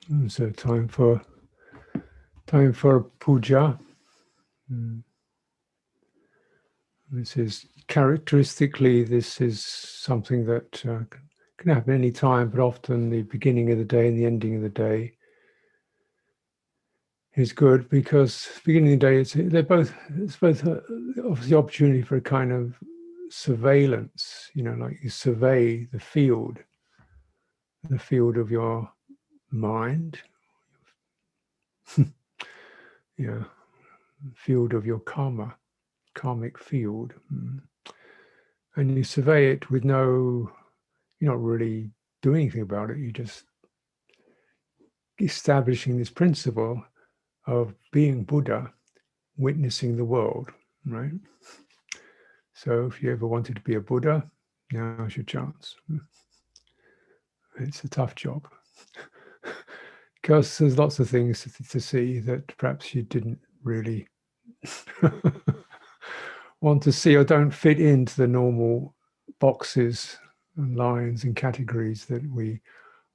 So time for puja. This is characteristically, this is something that can happen any time, but often the beginning of the day and the ending of the day is good, because beginning of the day, it's both offers the opportunity for a kind of surveillance, like you survey the field of your mind, field of your karmic field. And you survey it with you're not really doing anything about it. You're just establishing this principle of being Buddha, witnessing the world, right? So if you ever wanted to be a Buddha, now's your chance. It's a tough job because there's lots of things to see that perhaps you didn't really want to see, or don't fit into the normal boxes and lines and categories that we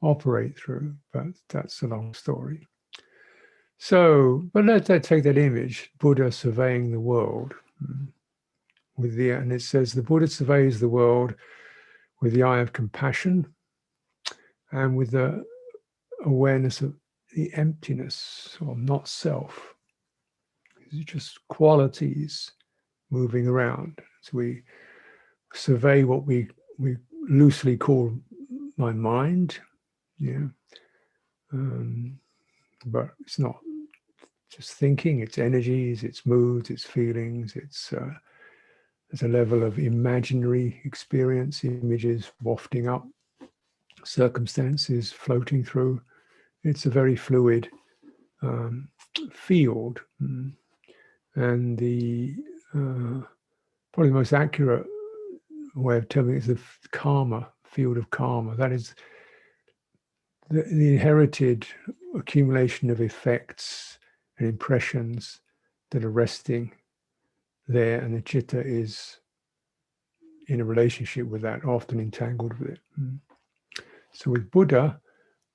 operate through. But that's a long story. So, but let's take that image, Buddha surveying the world and it says the Buddha surveys the world with the eye of compassion and with the awareness of the emptiness or not self. These are just qualities moving around. So we survey what we loosely call my mind, but it's not just thinking, it's energies, it's moods, it's feelings, there's a level of imaginary experience, images wafting up, circumstances floating through. It's a very fluid field. And the probably the most accurate way of telling it is the karma, field of karma. That is the inherited accumulation of effects and impressions that are resting there, and the chitta is in a relationship with that, often entangled with it. So with Buddha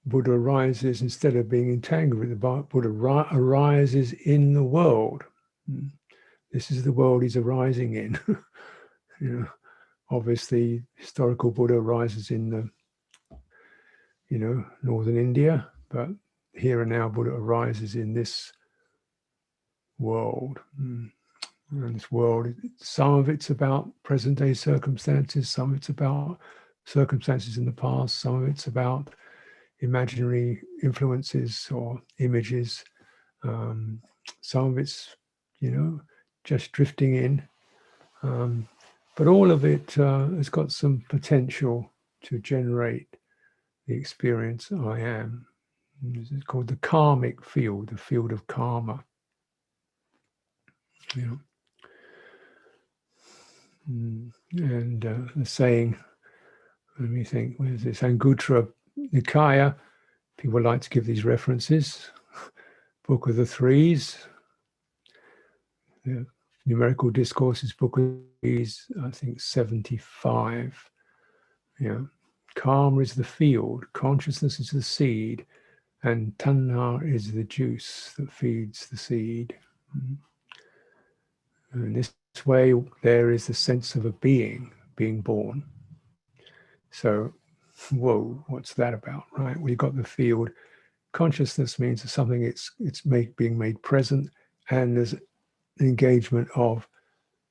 arises, instead of being entangled with the Buddha arises in the world. This is the world he's arising in. Obviously, historical Buddha arises in the northern India, but here and now Buddha arises in this world. And this world, some of it's about present day circumstances, some of it's about circumstances in the past, some of it's about imaginary influences or images, some of it's just drifting in, but all of it has got some potential to generate the experience I am. This is called the karmic field, the field of karma. And the saying, let me think, where's this? Anguttara Nikaya, people like to give these references. Book of the Threes, the Numerical Discourses, Book of the Threes, I think 75. Karma is the field, consciousness is the seed, and tanha is the juice that feeds the seed. And in this way, there is the sense of a being born. So, whoa, what's that about, right? We've got the field. Consciousness means that something it's being made present, and there's an engagement of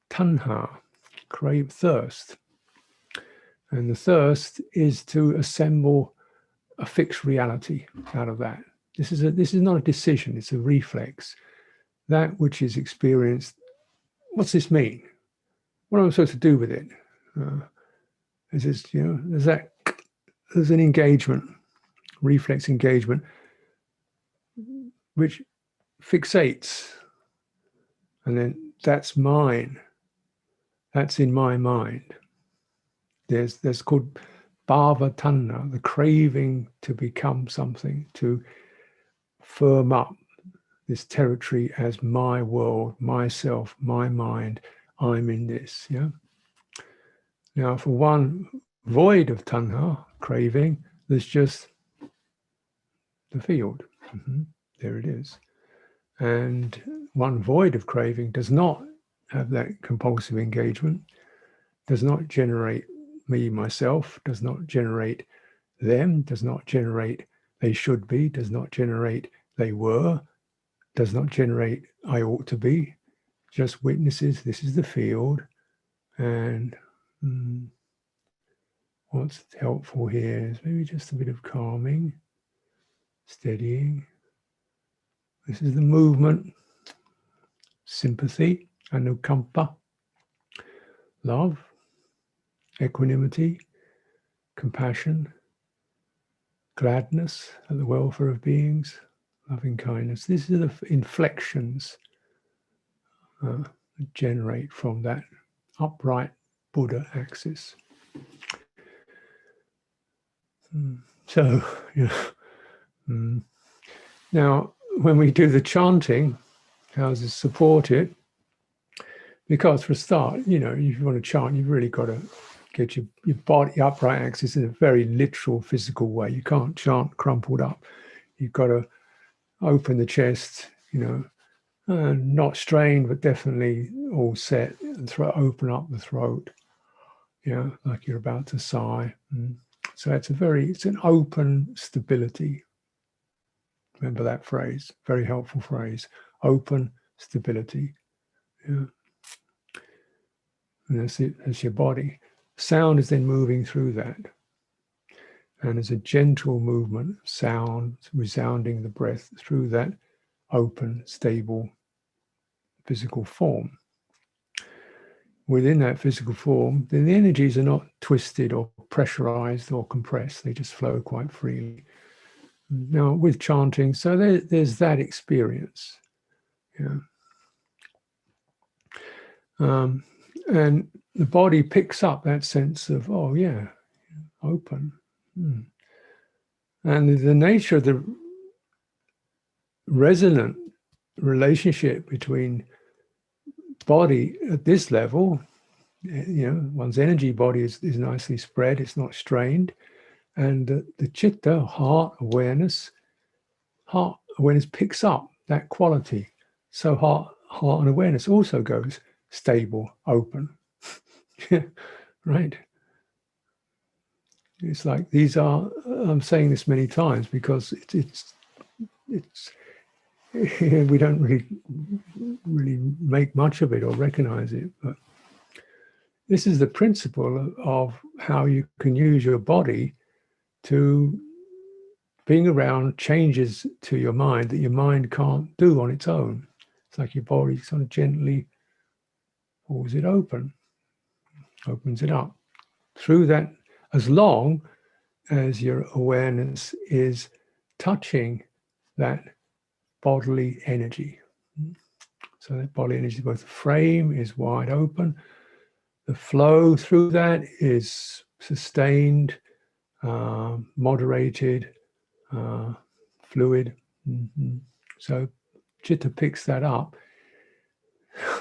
tanha, crave, thirst. And the thirst is to assemble a fixed reality out of that. This is not a decision, it's a reflex. That which is experienced, what's this mean? What am I supposed to do with it? There's an engagement, reflex engagement, which fixates. And then that's mine. That's in my mind. There's called bhava tanha, the craving to become something, to firm up this territory as my world, myself, my mind, I'm in this. Now, for one void of tanha, craving, there's the field. There it is. And one void of craving does not have that compulsive engagement, does not generate me, myself, does not generate them, does not generate they should be, does not generate they were, does not generate I ought to be, just witnesses this is the field. And what's helpful here is maybe just a bit of calming, steadying. This is the movement, sympathy, anukampa, love, equanimity, compassion, gladness at the welfare of beings, loving kindness. These are the inflections that generate from that upright Buddha axis. So, now when we do the chanting, how does this support it? Because for a start, if you want to chant, you've really got to get your body upright axis in a very literal physical way. You can't chant crumpled up. You've got to open the chest, not strained, but definitely all set, and open up the throat, like you're about to sigh. So it's an open stability. Remember that phrase, very helpful phrase, open stability. Yeah. And that's your body. Sound is then moving through that. And there's a gentle movement, sound, resounding the breath through that open, stable physical form. Within that physical form, then the energies are not twisted or pressurized or compressed. They just flow quite freely. Now, with chanting, so there's that experience. And the body picks up that sense of, oh yeah, open. And the nature of the resonant relationship between body at this level, one's energy body is nicely spread, it's not strained. And the chitta, heart awareness picks up that quality. So heart and awareness also goes stable, open. Right? It's like these are, I'm saying this many times because it's we don't really make much of it or recognize it, but this is the principle of how you can use your body to being around changes to your mind that your mind can't do on its own. It's like your body sort of gently pulls it open, opens it up. Through that, as long as your awareness is touching that bodily energy. So that bodily energy, both the frame is wide open, the flow through that is sustained, moderated, fluid. So Chitta picks that up.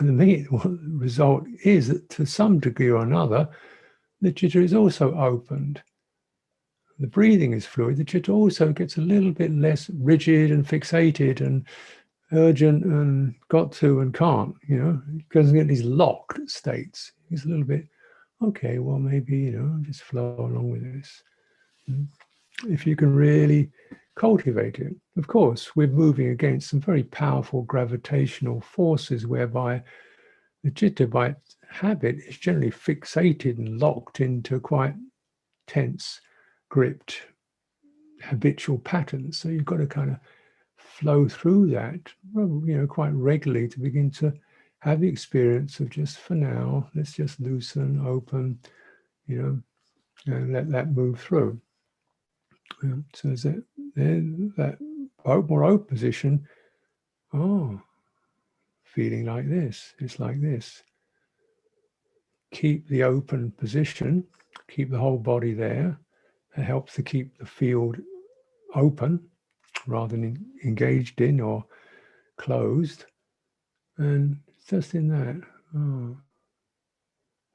The main result is that to some degree or another, the Chitta is also opened. The breathing is fluid. The Chitta also gets a little bit less rigid and fixated and urgent and got to and can't, it doesn't get these locked states. It's a little bit, okay, well, maybe, just flow along with this. If you can really cultivate it. Of course, we're moving against some very powerful gravitational forces whereby the Chitta, by its habit, is generally fixated and locked into quite tense, gripped, habitual patterns. So you've got to kind of flow through that, quite regularly to begin to have the experience of just for now, let's just loosen, open, and let that move through. So is that then that more open position, feeling like this, it's like this. Keep the open position, keep the whole body there. It helps to keep the field open rather than engaged in or closed. And just in that,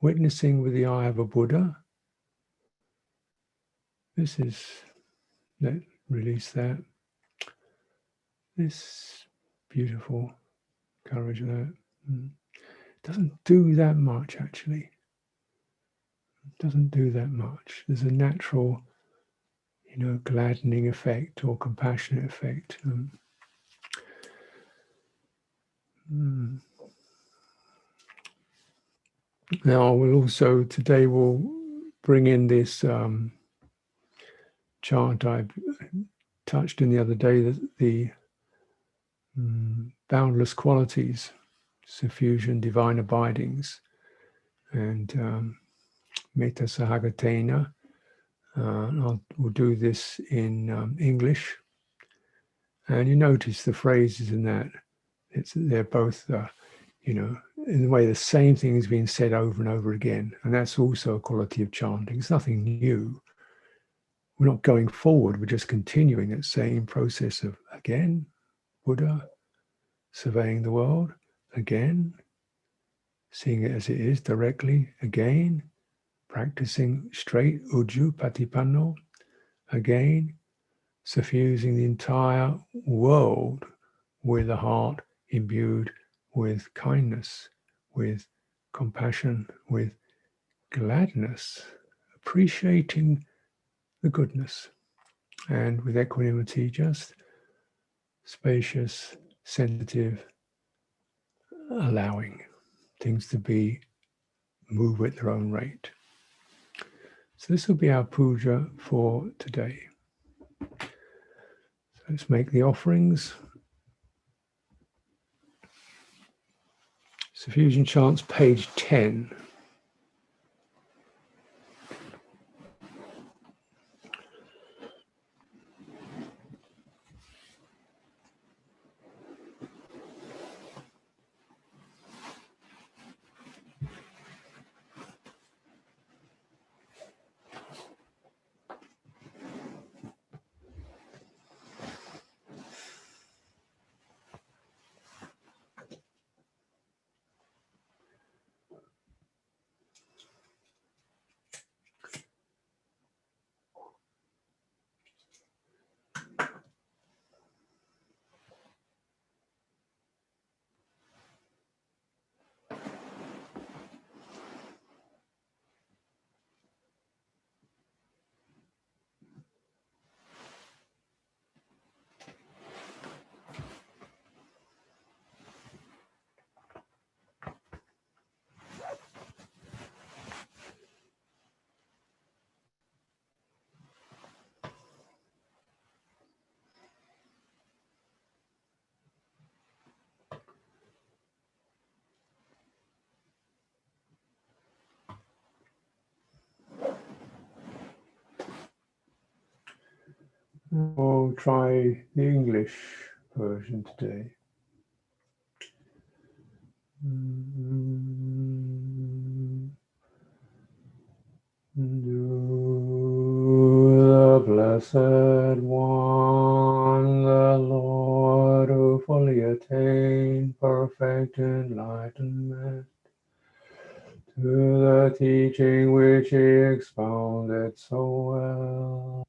witnessing with the eye of a Buddha, this is, release that. this beautiful courage that doesn't do that much actually. It doesn't do that much. There's a natural, gladdening effect or compassionate effect. Now today we'll bring in this chant I touched in the other day, that the boundless qualities, suffusion, divine abidings, and metta sahagatena. We'll do this in English, and you notice the phrases in that. They're both, in a way, the same thing is being said over and over again, and that's also a quality of chanting. It's nothing new. We're not going forward. We're just continuing that same process of again, Buddha, surveying the world, again, seeing it as it is directly, again, practicing straight Uju Patipanno, again, suffusing the entire world with a heart imbued with kindness, with compassion, with gladness, appreciating the goodness, and with equanimity, just spacious, sensitive, allowing things to move at their own rate. So this will be our puja for today. So let's make the offerings. Suffusion Chants, page 10. We'll try the English version today. The Blessed One, the Lord, who fully attained perfect enlightenment, to the teaching which he expounded so well,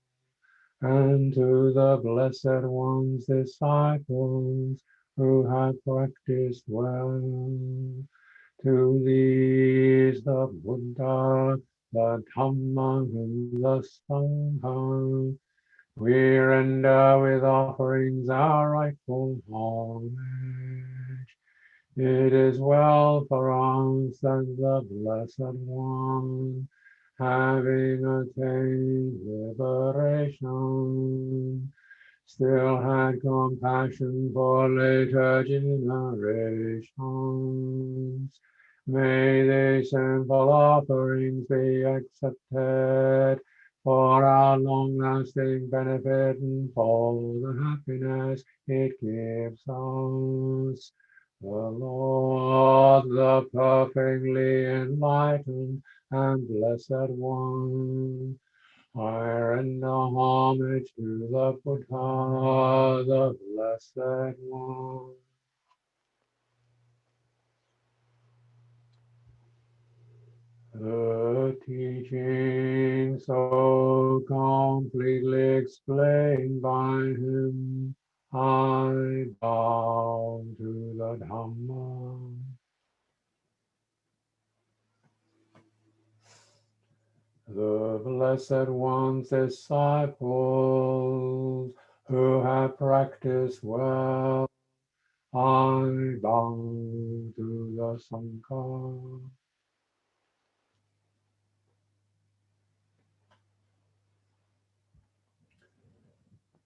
and to the Blessed One's disciples who had practiced well, to these the Buddha, the Kamma, and the Sangha, we render with offerings our rightful homage. It is well for us that the Blessed One, having attained liberation, still had compassion for later generations. May these simple offerings be accepted for our long-lasting benefit and for the happiness it gives us. The Lord, the perfectly enlightened and Blessed One, I render homage to the Buddha, the Blessed One. The teaching so completely explained by him, I the Blessed One's disciples who have practiced well. I bow to the Sangha.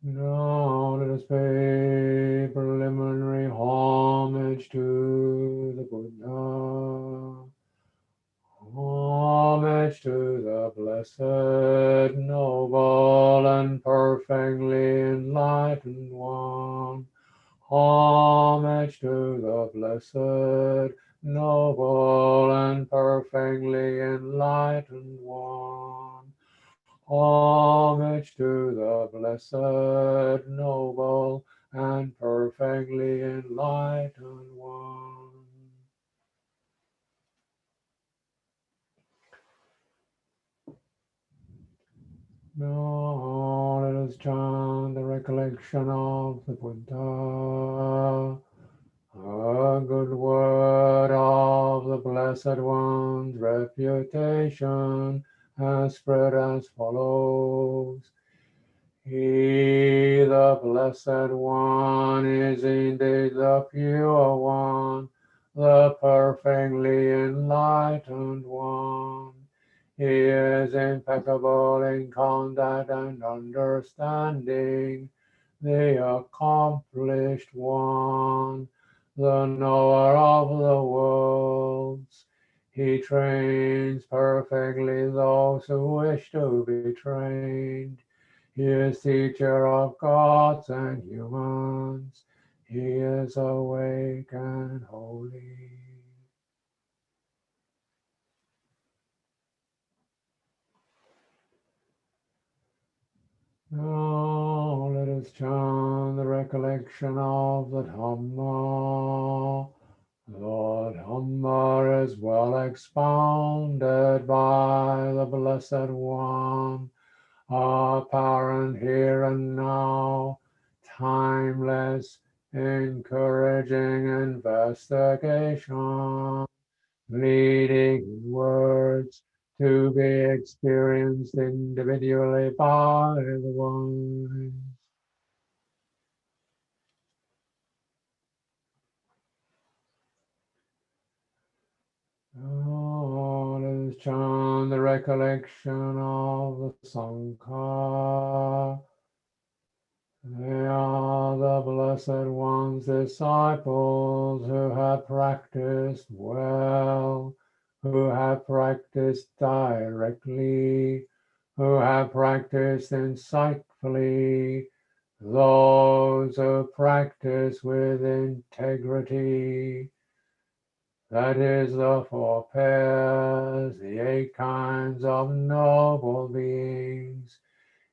Now let us pay preliminary homage to the Buddha. Homage to the blessed, noble, and perfectly enlightened one. Homage to the blessed, noble, and perfectly enlightened one. Homage to the blessed, noble, and perfectly enlightened one. Now let us chant the recollection of the Buddha. A good word of the Blessed One's reputation has spread as follows. He, the Blessed One, is indeed the pure one, the perfectly enlightened one. He is impeccable in conduct and understanding, the accomplished one, the knower of the worlds. He trains perfectly those who wish to be trained. He is teacher of gods and humans. He is awake and holy. Now let us chant the recollection of the Dhamma. The Dhamma is well expounded by the Blessed One, apparent here and now, timeless, encouraging investigation, leading in words to be experienced individually by the wise. Oh, let us chant the recollection of the Sangha. They are the Blessed One's disciples who have practiced well, who have practiced directly, who have practiced insightfully, those who practice with integrity. That is the four pairs, the 8 kinds of noble beings.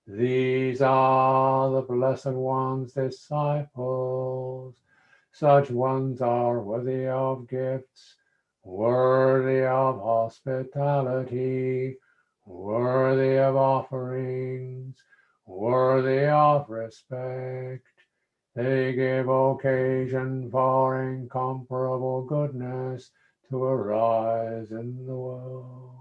These are the Blessed One's disciples. Such ones are worthy of gifts, worthy of hospitality, worthy of offerings, worthy of respect. They give occasion for incomparable goodness to arise in the world.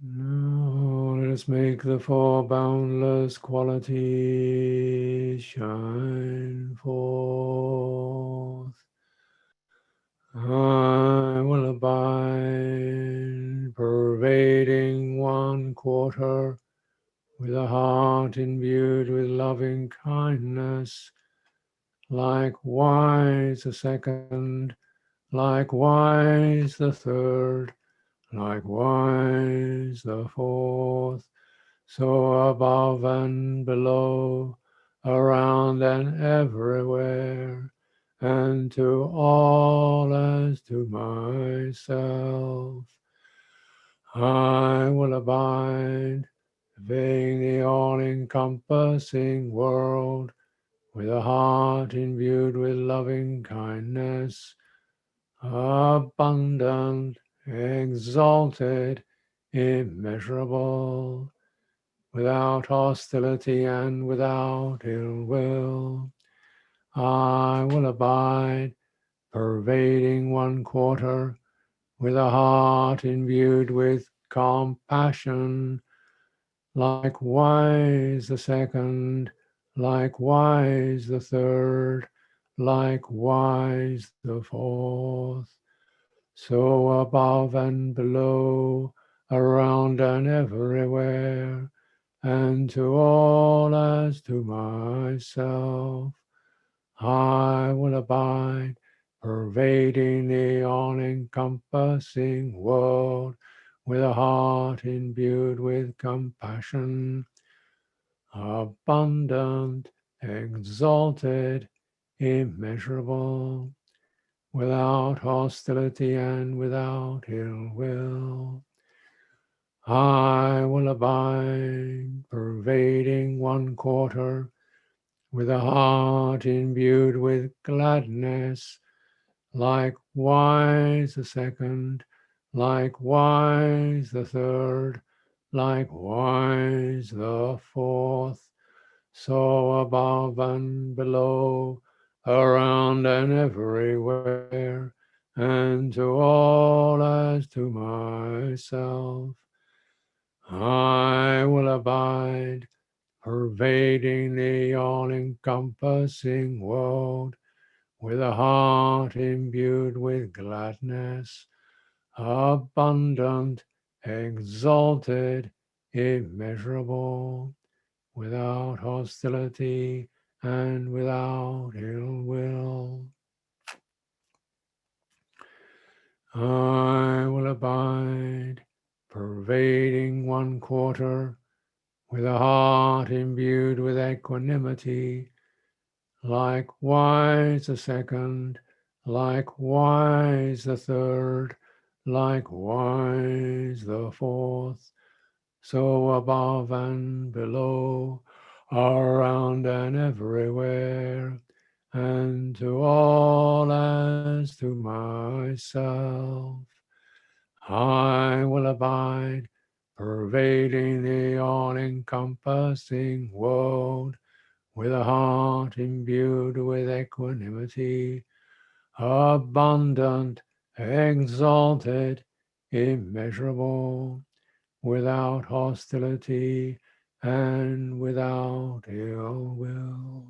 Now let us make the four boundless qualities shine forth. I will abide, pervading 1/4, with a heart imbued with loving kindness. Likewise the second, likewise the third, likewise the fourth, so above and below, around and everywhere, and to all as to myself. I will abide, being the all-encompassing world, with a heart imbued with loving kindness, abundant, exalted, immeasurable, without hostility and without ill will. I will abide, pervading one quarter, with a heart imbued with compassion, likewise the second, likewise the third, likewise the fourth. So above and below, around and everywhere, and to all as to myself, I will abide, pervading the all-encompassing world, with a heart imbued with compassion, abundant, exalted, immeasurable, without hostility and without ill will. I will abide, pervading one quarter, with a heart imbued with gladness, likewise the second, likewise the third, likewise the fourth, so above and below, around and everywhere, and to all as to myself, I will abide, pervading the all-encompassing world, with a heart imbued with gladness, abundant, exalted, immeasurable, without hostility and without ill will. I will abide, pervading one quarter, with a heart imbued with equanimity, likewise the second, likewise the third, likewise the fourth, so above and below, around and everywhere, and to all as to myself, I will abide, pervading the all-encompassing world, with a heart imbued with equanimity, abundant, exalted, immeasurable, without hostility and without ill will.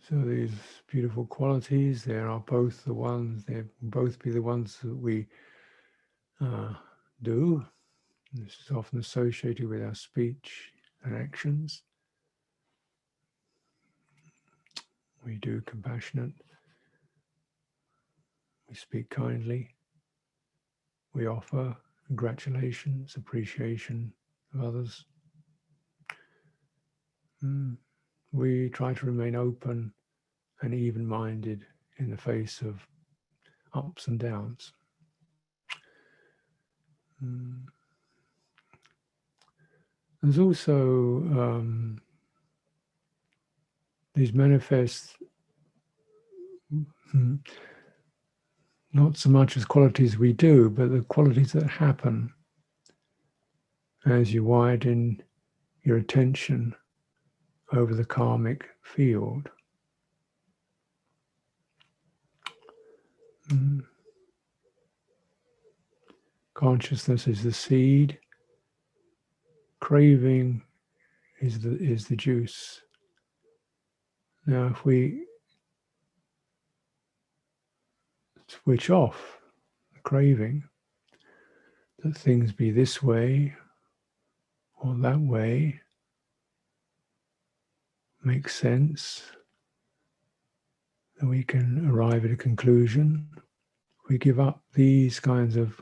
So these beautiful qualities, they are both the ones, they both be the ones that we do. This is often associated with our speech and actions. We do compassionate, we speak kindly, we offer congratulations, appreciation of others. We try to remain open and even-minded in the face of ups and downs. There's also these manifest not so much as qualities we do, but the qualities that happen as you widen your attention over the karmic field. Consciousness is the seed, craving is the juice. Now if we switch off the craving, that things be this way or that way, makes sense, then we can arrive at a conclusion. We give up these kinds of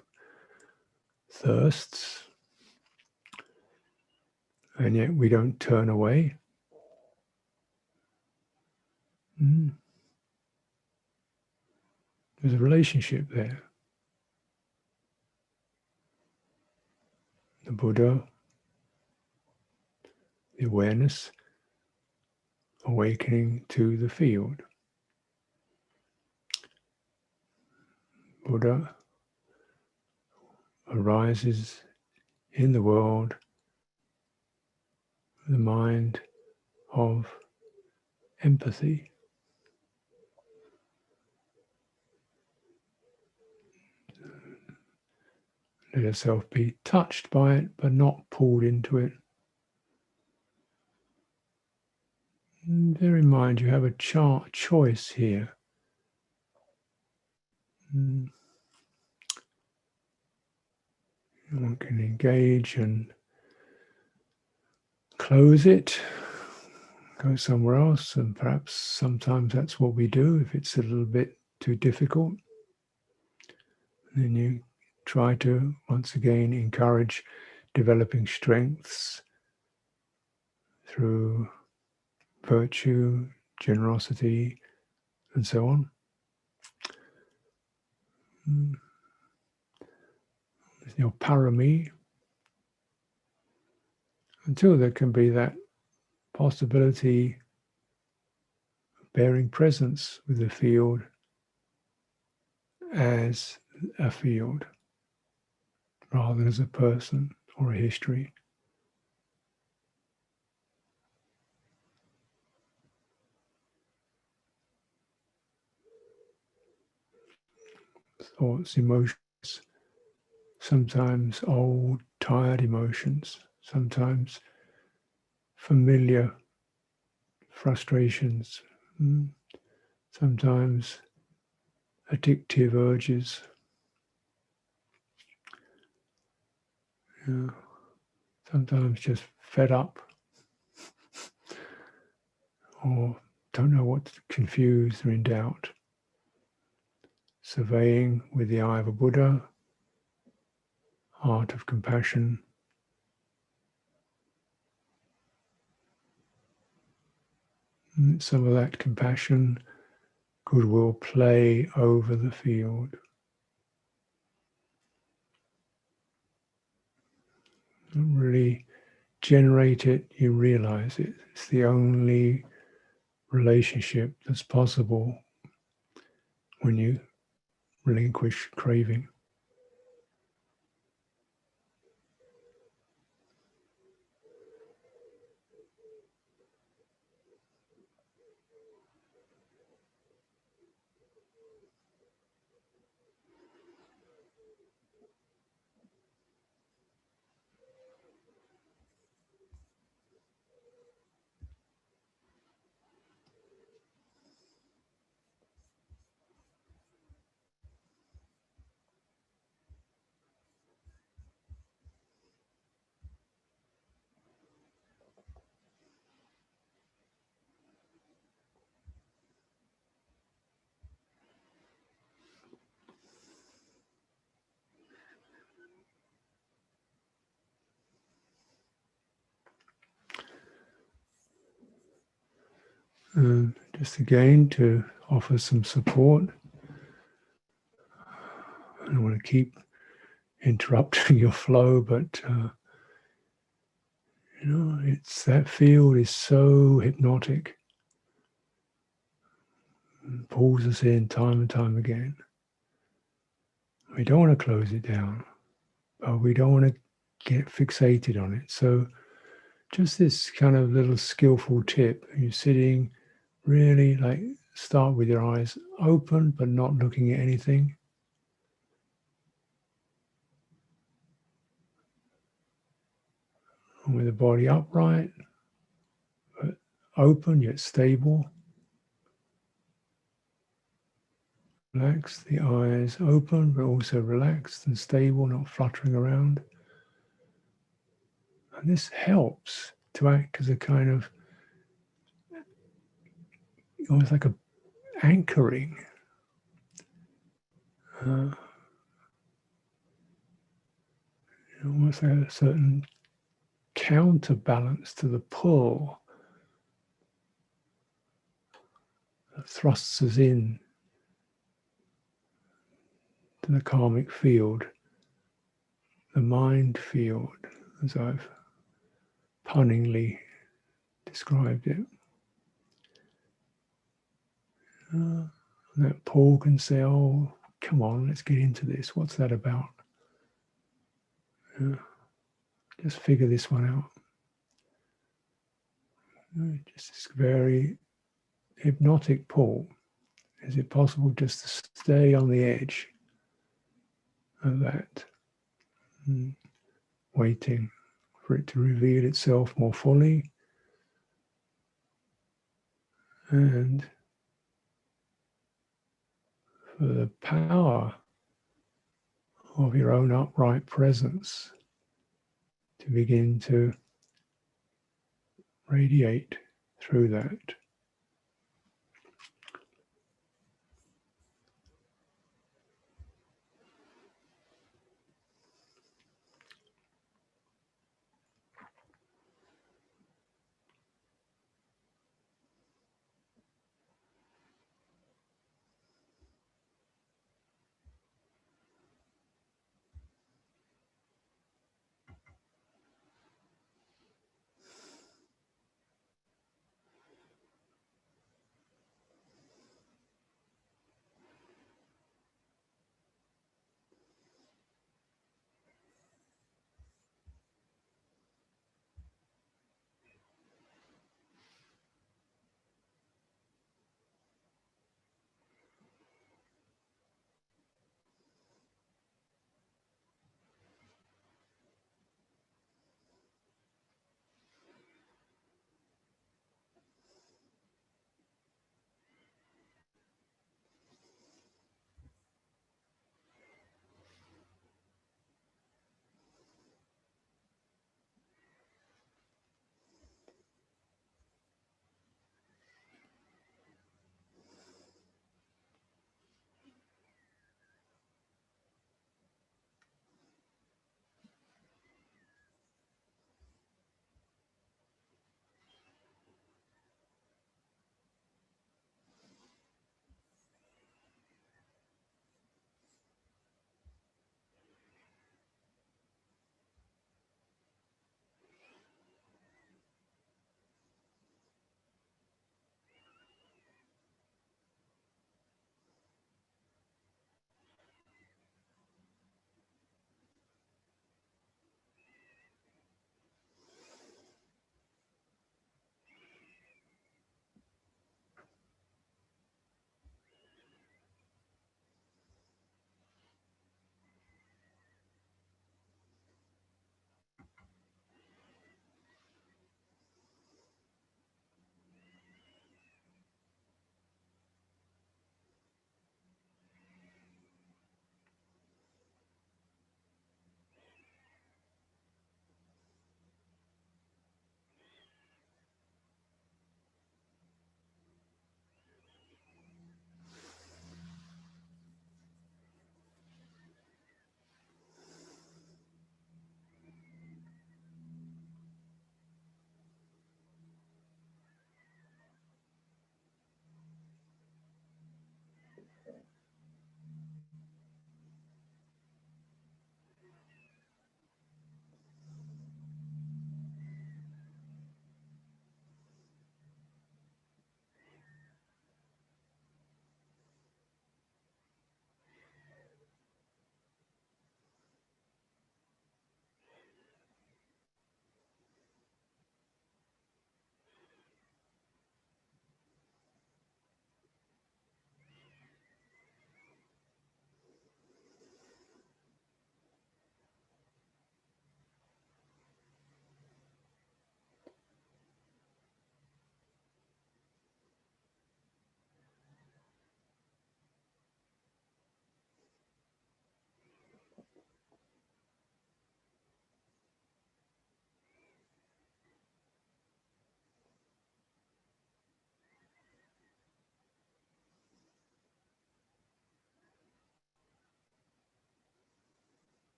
thirsts, and yet we don't turn away. There's a relationship there. The Buddha, the awareness, awakening to the field. Buddha arises in the world, the mind of empathy. Let yourself be touched by it, but not pulled into it. And bear in mind you have a choice here. One can engage and close it, go somewhere else, and perhaps sometimes that's what we do if it's a little bit too difficult. Then you try to once again encourage developing strengths through virtue, generosity, and so on. Your parami, until there can be that possibility of bearing presence with the field as a field rather than as a person or a history. Thoughts, emotions, sometimes old, tired emotions, sometimes familiar frustrations, sometimes addictive urges. Sometimes just fed up or don't know what to, confused or in doubt. Surveying with the eye of a Buddha, heart of compassion. Some of that compassion, goodwill play over the field. Don't really generate it, you realize it. It's the only relationship that's possible when you relinquish craving. Just again to offer some support. I don't want to keep interrupting your flow, but it's that field is so hypnotic. pulls us in time and time again. We don't want to close it down, but we don't want to get fixated on it. So just this kind of little skillful tip. You're sitting really like start with your eyes open, but not looking at anything. And with the body upright, but open yet stable. Relaxed, the eyes open, but also relaxed and stable, not fluttering around. And this helps to act as a kind of, almost like a anchoring. Almost like a certain counterbalance to the pull that thrusts us in to the karmic field, the mind field, as I've punningly described it. That pull can say, oh, come on, let's get into this. What's that about? Just figure this one out. Just this very hypnotic pull. Is it possible just to stay on the edge of that, waiting for it to reveal itself more fully? And for the power of your own upright presence to begin to radiate through that.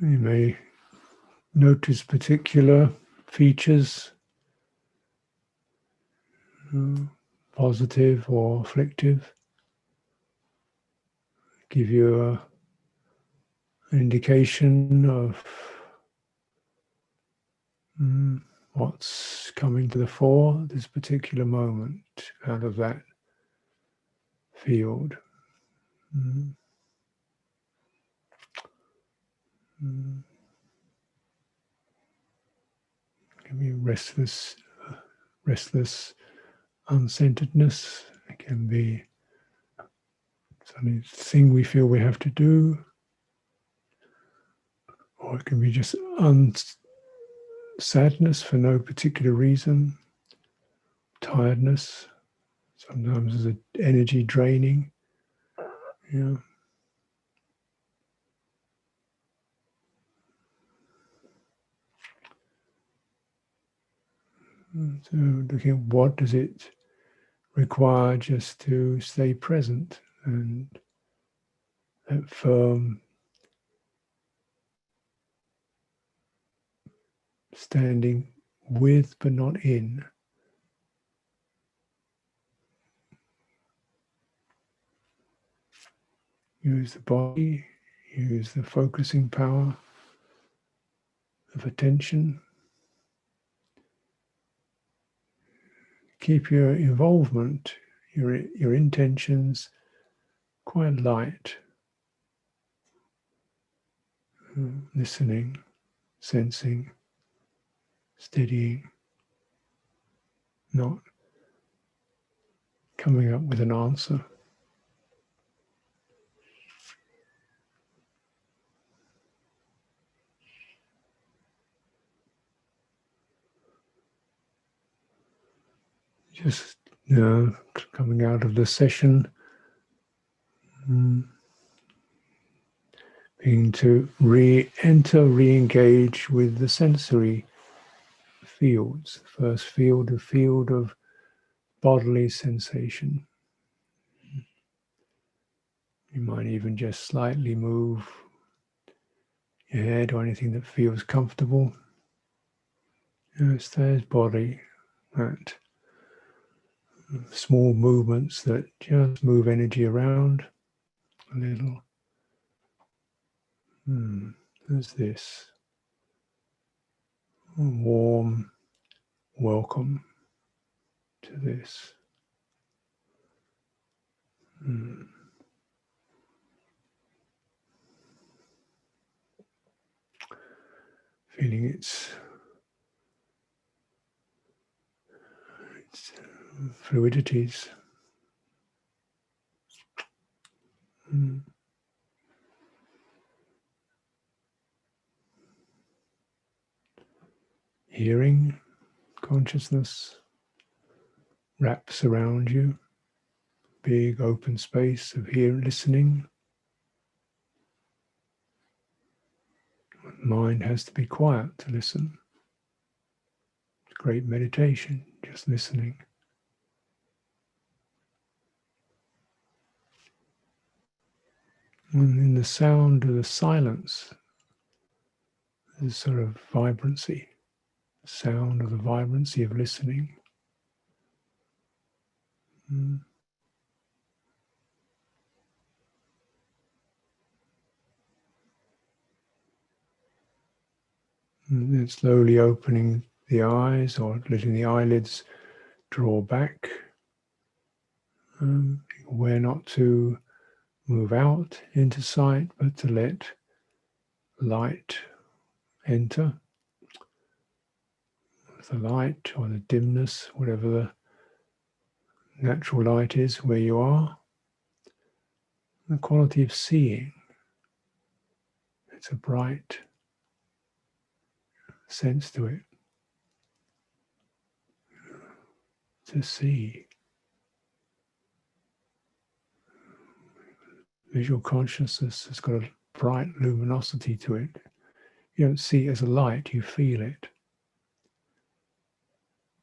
You may notice particular features, positive or afflictive, give you an indication of what's coming to the fore at this particular moment out of that field. Can be restless uncenteredness. It can be something we feel we have to do, or it can be just sadness for no particular reason, tiredness. Sometimes there's energy draining. Yeah. So looking at what does it require just to stay present, and that firm standing with but not in. Use the body, use the focusing power of attention. Keep your involvement, your intentions quite light. Listening, sensing, steadying, not coming up with an answer. Just coming out of the session, being to re-engage with the sensory fields. The first field, the field of bodily sensation. You might even just slightly move your head or anything that feels comfortable. Stay as body, that small movements that just move energy around a little. There's this warm welcome to this. Feeling its fluidities. Hearing consciousness wraps around you. Big open space of listening. Mind has to be quiet to listen. It's great meditation, just listening. And in the sound of the silence, there's sort of vibrancy, the sound of the vibrancy of listening. And then slowly opening the eyes or letting the eyelids draw back. Aware not to move out into sight, but to let light enter. The light or the dimness, whatever the natural light is where you are. The quality of seeing. It's a bright sense to it. To see. Visual consciousness has got a bright luminosity to it. You don't see it as a light, you feel it.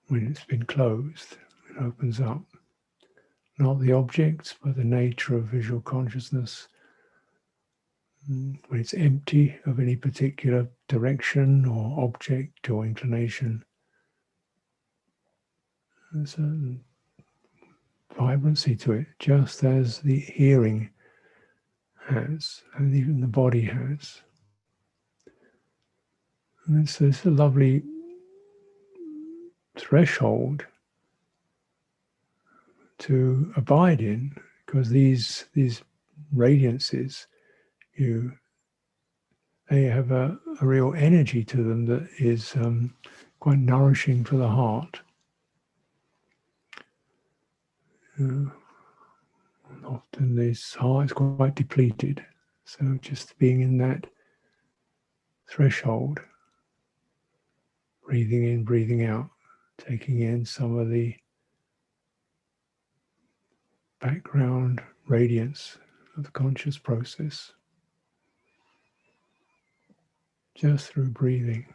When it's been closed, it opens up. Not the objects, but the nature of visual consciousness when it's empty of any particular direction or object or inclination. There's a vibrancy to it, just as the hearing has, and even the body has. And it's a lovely threshold to abide in, because these radiances, they have a real energy to them that is quite nourishing for the heart. Often this heart is quite depleted, so just being in that threshold, breathing in, breathing out, taking in some of the background radiance of the conscious process, just through breathing.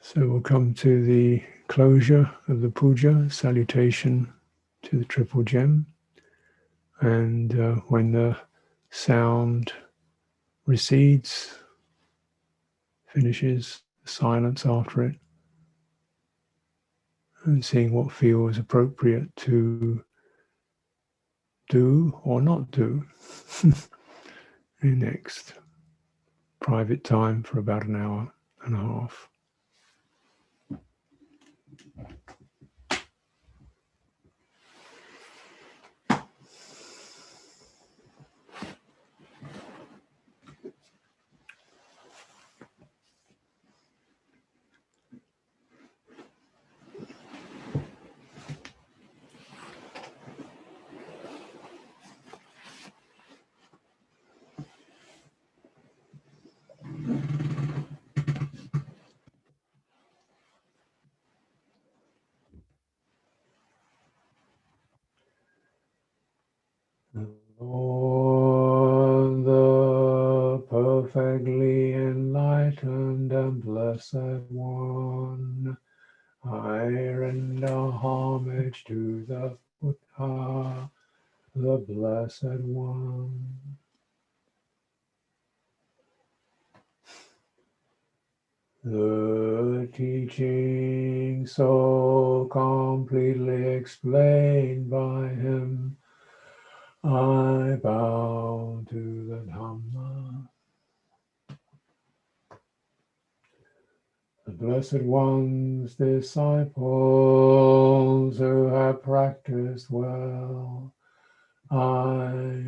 So we'll come to the closure of the puja, salutation to the triple gem. And when the sound recedes, finishes, silence after it, and seeing what feels appropriate to do or not do in next private time for about an hour and a half. Lord, the perfectly enlightened and blessed one, I render homage to the Buddha, the blessed one. The teaching so completely explained by him, I bow to the Dhamma. The Blessed One's disciples who have practiced well, I